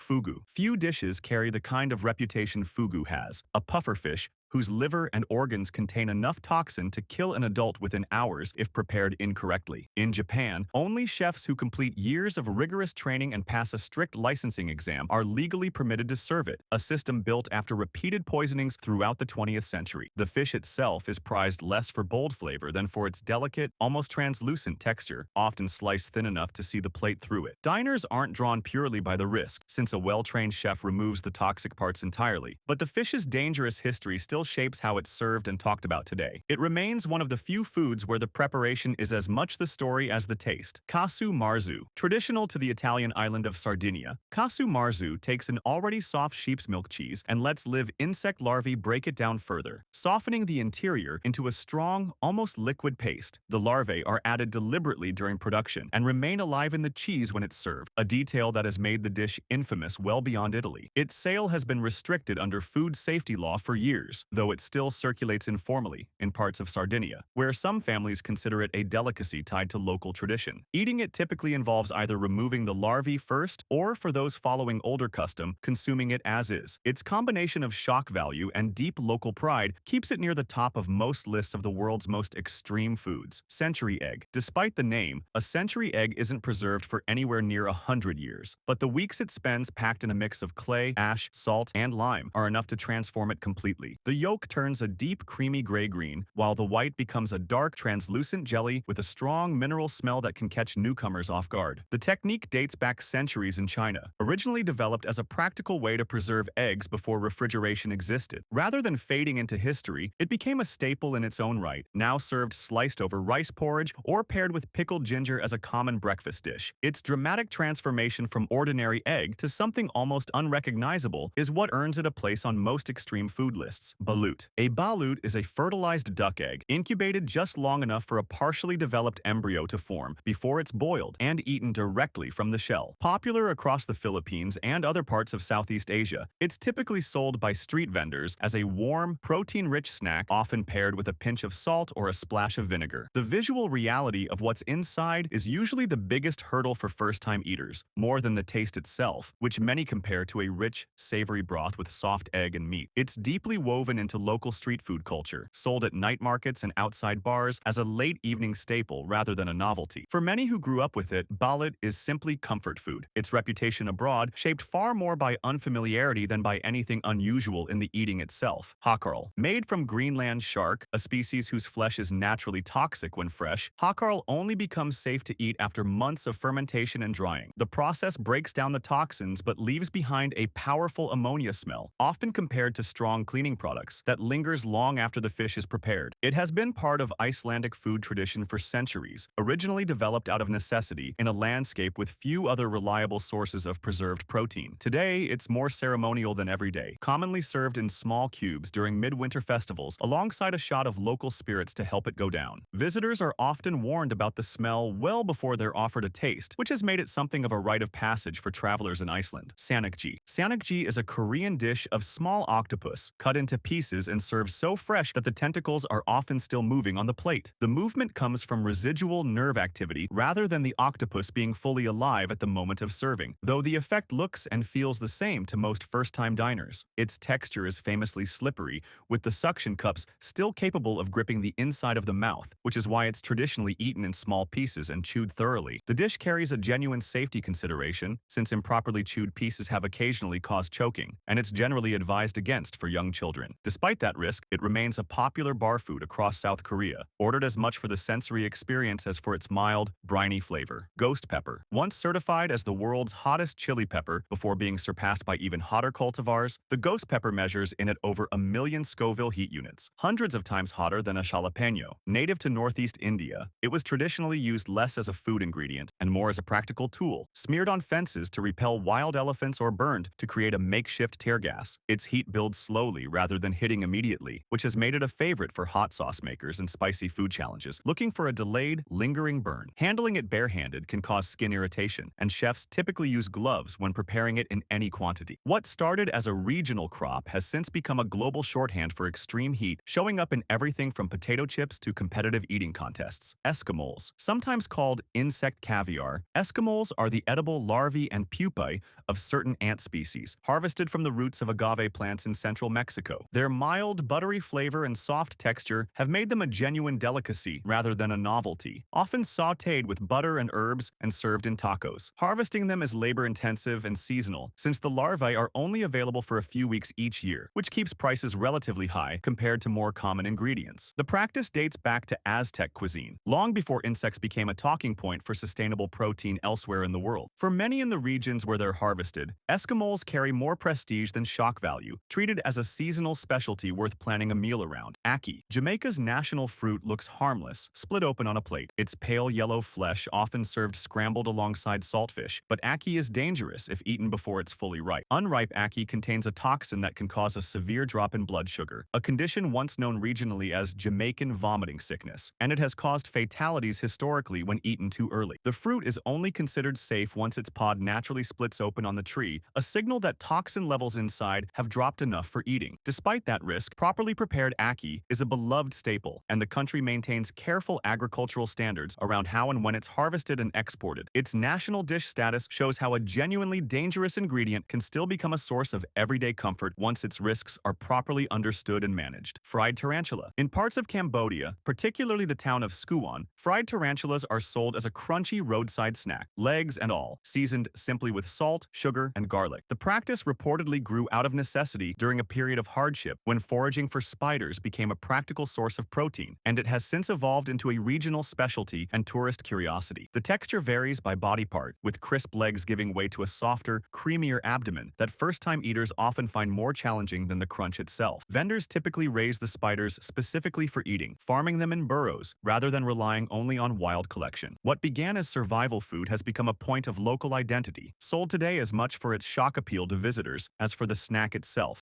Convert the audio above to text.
Fugu. Few dishes carry the kind of reputation fugu has, a pufferfish whose liver and organs contain enough toxin to kill an adult within hours if prepared incorrectly. In Japan, only chefs who complete years of rigorous training and pass a strict licensing exam are legally permitted to serve it, a system built after repeated poisonings throughout the 20th century. The fish itself is prized less for bold flavor than for its delicate, almost translucent texture, often sliced thin enough to see the plate through it. Diners aren't drawn purely by the risk, since a well-trained chef removes the toxic parts entirely, but the fish's dangerous history still shapes how it's served and talked about today. It remains one of the few foods where the preparation is as much the story as the taste. Casu Marzu. Traditional to the Italian island of Sardinia, Casu Marzu takes an already soft sheep's milk cheese and lets live insect larvae break it down further, softening the interior into a strong, almost liquid paste. The larvae are added deliberately during production and remain alive in the cheese when it's served, a detail that has made the dish infamous well beyond Italy. Its sale has been restricted under food safety law for years, though it still circulates informally in parts of Sardinia, where some families consider it a delicacy tied to local tradition. Eating it typically involves either removing the larvae first or, for those following older custom, consuming it as is. Its combination of shock value and deep local pride keeps it near the top of most lists of the world's most extreme foods. Century egg. Despite the name, a century egg isn't preserved for anywhere near 100 years, but the weeks it spends packed in a mix of clay, ash, salt, and lime are enough to transform it completely. The yolk turns a deep creamy gray-green, while the white becomes a dark, translucent jelly with a strong mineral smell that can catch newcomers off guard. The technique dates back centuries in China, originally developed as a practical way to preserve eggs before refrigeration existed. Rather than fading into history, it became a staple in its own right, now served sliced over rice porridge or paired with pickled ginger as a common breakfast dish. Its dramatic transformation from ordinary egg to something almost unrecognizable is what earns it a place on most extreme food lists. Balut. A balut is a fertilized duck egg, incubated just long enough for a partially developed embryo to form before it's boiled and eaten directly from the shell. Popular across the Philippines and other parts of Southeast Asia, it's typically sold by street vendors as a warm, protein-rich snack, often paired with a pinch of salt or a splash of vinegar. The visual reality of what's inside is usually the biggest hurdle for first-time eaters, more than the taste itself, which many compare to a rich, savory broth with soft egg and meat. It's deeply woven into local street food culture, sold at night markets and outside bars as a late evening staple rather than a novelty. For many who grew up with it, balut is simply comfort food. Its reputation abroad shaped far more by unfamiliarity than by anything unusual in the eating itself. Hakarl. Made from Greenland shark, a species whose flesh is naturally toxic when fresh, Hakarl only becomes safe to eat after months of fermentation and drying. The process breaks down the toxins but leaves behind a powerful ammonia smell, often compared to strong cleaning products, that lingers long after the fish is prepared. It has been part of Icelandic food tradition for centuries, originally developed out of necessity in a landscape with few other reliable sources of preserved protein. Today, it's more ceremonial than everyday, commonly served in small cubes during midwinter festivals alongside a shot of local spirits to help it go down. Visitors are often warned about the smell well before they're offered a taste, which has made it something of a rite of passage for travelers in Iceland. Sannakji. Sannakji is a Korean dish of small octopus, cut into pieces and served so fresh that the tentacles are often still moving on the plate. The movement comes from residual nerve activity rather than the octopus being fully alive at the moment of serving, though the effect looks and feels the same to most first-time diners. Its texture is famously slippery, with the suction cups still capable of gripping the inside of the mouth, which is why it's traditionally eaten in small pieces and chewed thoroughly. The dish carries a genuine safety consideration, since improperly chewed pieces have occasionally caused choking, and it's generally advised against for young children. Despite that risk, it remains a popular bar food across South Korea, ordered as much for the sensory experience as for its mild, briny flavor. Ghost pepper. Once certified as the world's hottest chili pepper before being surpassed by even hotter cultivars, the ghost pepper measures in at over 1 million Scoville heat units, hundreds of times hotter than a jalapeno. Native to northeast India, it was traditionally used less as a food ingredient and more as a practical tool, smeared on fences to repel wild elephants or burned to create a makeshift tear gas. Its heat builds slowly rather than hitting immediately, which has made it a favorite for hot sauce makers and spicy food challenges looking for a delayed, lingering burn. Handling it barehanded can cause skin irritation, and chefs typically use gloves when preparing it in any quantity. What started as a regional crop has since become a global shorthand for extreme heat, showing up in everything from potato chips to competitive eating contests. Escamoles. Sometimes called insect caviar, Escamoles are the edible larvae and pupae of certain ant species, harvested from the roots of agave plants in central Mexico. Their mild, buttery flavor and soft texture have made them a genuine delicacy rather than a novelty, often sautéed with butter and herbs and served in tacos. Harvesting them is labor-intensive and seasonal, since the larvae are only available for a few weeks each year, which keeps prices relatively high compared to more common ingredients. The practice dates back to Aztec cuisine, long before insects became a talking point for sustainable protein elsewhere in the world. For many in the regions where they're harvested, Escamoles carry more prestige than shock value, treated as a seasonal specialty worth planning a meal around. Ackee. Jamaica's national fruit looks harmless, split open on a plate. Its pale yellow flesh often served scrambled alongside saltfish, but ackee is dangerous if eaten before it's fully ripe. Unripe ackee contains a toxin that can cause a severe drop in blood sugar, a condition once known regionally as Jamaican vomiting sickness, and it has caused fatalities historically when eaten too early. The fruit is only considered safe once its pod naturally splits open on the tree, a signal that toxin levels inside have dropped enough for eating. Despite that risk, properly prepared ackee is a beloved staple, and the country maintains careful agricultural standards around how and when it's harvested and exported. Its national dish status shows how a genuinely dangerous ingredient can still become a source of everyday comfort once its risks are properly understood and managed. Fried tarantula. In parts of Cambodia, particularly the town of Skuon, fried tarantulas are sold as a crunchy roadside snack, legs and all, seasoned simply with salt, sugar, and garlic. The practice reportedly grew out of necessity during a period of hardship when foraging for spiders became a practical source of protein, and it has since evolved into a regional specialty and tourist curiosity. The texture varies by body part, with crisp legs giving way to a softer, creamier abdomen that first-time eaters often find more challenging than the crunch itself. Vendors typically raise the spiders specifically for eating, farming them in burrows rather than relying only on wild collection. What began as survival food has become a point of local identity, sold today as much for its shock appeal to visitors as for the snack itself.